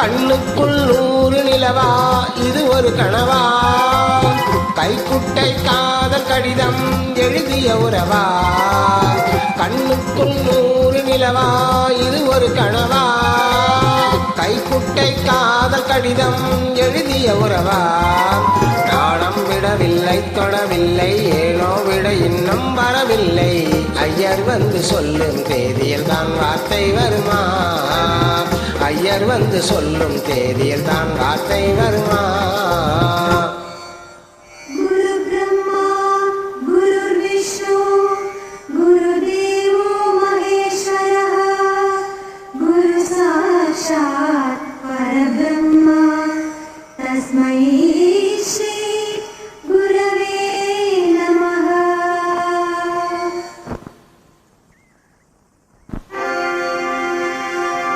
கண்ணுக்குள் 100 நிலவா இது ஒரு கனவா கைக்குட்டை காதல் கடிதம் எழுதிய உறவா கண்ணுக்குள் 100 நிலவா இது ஒரு கனவா கைக்குட்டை காதல் கடிதம் எழுதிய உறவா நாணம் விடவில்லை தொடவில்லை ஏனோ விட இன்னும் வரவில்லை ஐயர் வந்து சொல்லும் தேதியில் தான் வார்த்தை வருமா ஐயர் வந்து சொல்லும் தேதியில் தான் வார்த்தை வருமா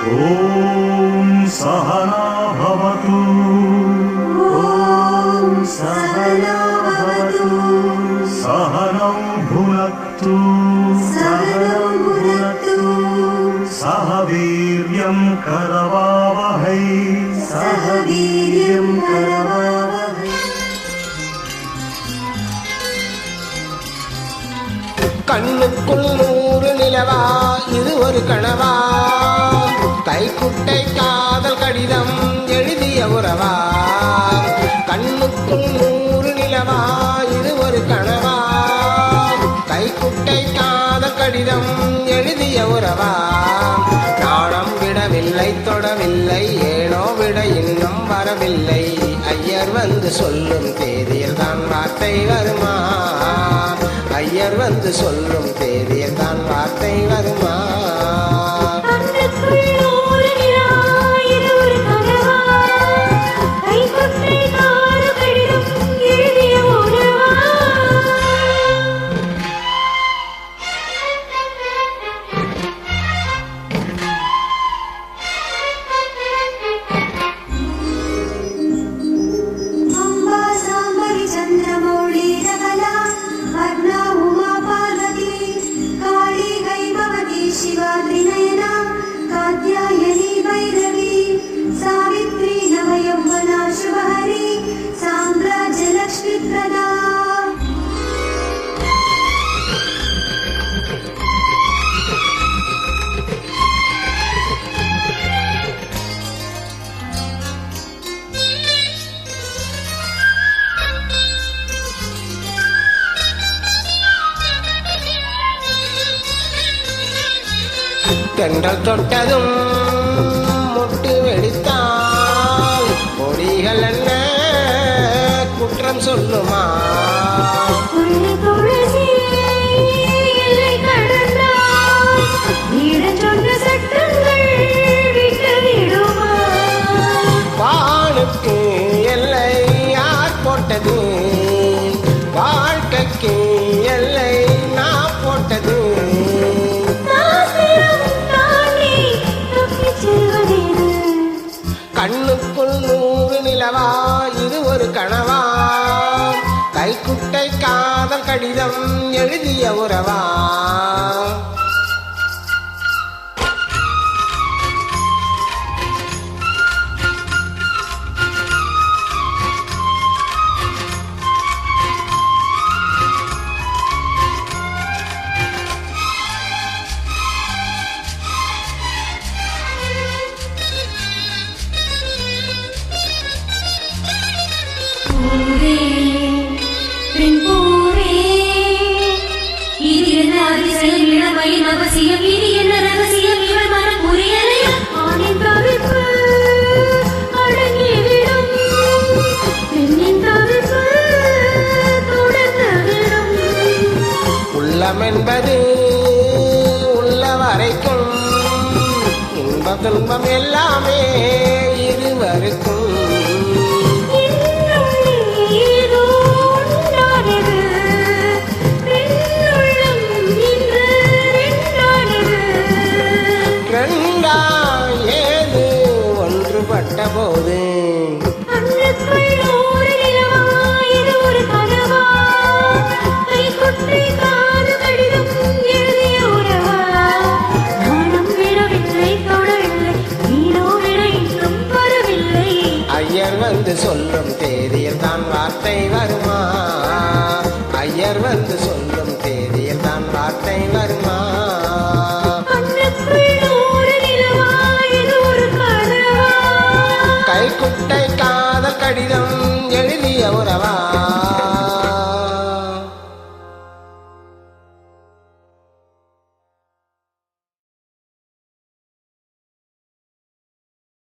ॐ सहना भवतु सहनौ भुनक्तु सह वीर्यं करवावहै கண்ணுக்குள் 100 நிலவா இது ஒரு கனவா கைக்குட்டை காதல் கடிதம் எழுதிய உறவா கண்ணுக்குள் 100 நிலவா இது ஒரு கனவா கைக்குட்டை காதல் கடிதம் எழுதிய உறவா நாணம் விடவில்லை தொடவில்லை ஏனோ விட இன்னும் வரவில்லை ஐயர் வந்து சொல்லும் தேதியில் தான் வார்த்தை வருமா ஐயர் வந்து சொல்லும் தேதியில் தான் வார்த்தை வருமா தென்றல் தொட்டதும் முட்டு வெடித்தால் கொடிகள் என்ன குற்றம் சொல்லுமா வானுக்கு எல்லை யார் போட்டது வாழ்க்கைக்கு எல்லை நான் போட்டது கண்ணுக்குள் 100 நிலவா இது ஒரு கனவா கைக்குட்டை காதல் கடிதம் எழுதிய உறவா அவசியம் இது என்ன ரகசியம் இவள் மனம் புரியலையா ஆணின் தவிப்பு அடங்கிவிடும் பெண்ணின் தவிப்பு தொடர்ந்துவிடும் உள்ளம் என்பது உள்ள வரைக்கும் இன்பம் துன்பம் எல்லாமே இருவருக்கும் போது நாணம் விடவில்லை தொடவில்லை நீனோ விட இன்னும் ஐயர் வந்து சொல்லும் தேதியில் தான் வார்த்தை வருமா? ஐயர் வந்து சொல்லும் தேதியில் தான் வார்த்தை வருமா? கைக்குட்டை காதல் கடிதம் எழுதிய உறவா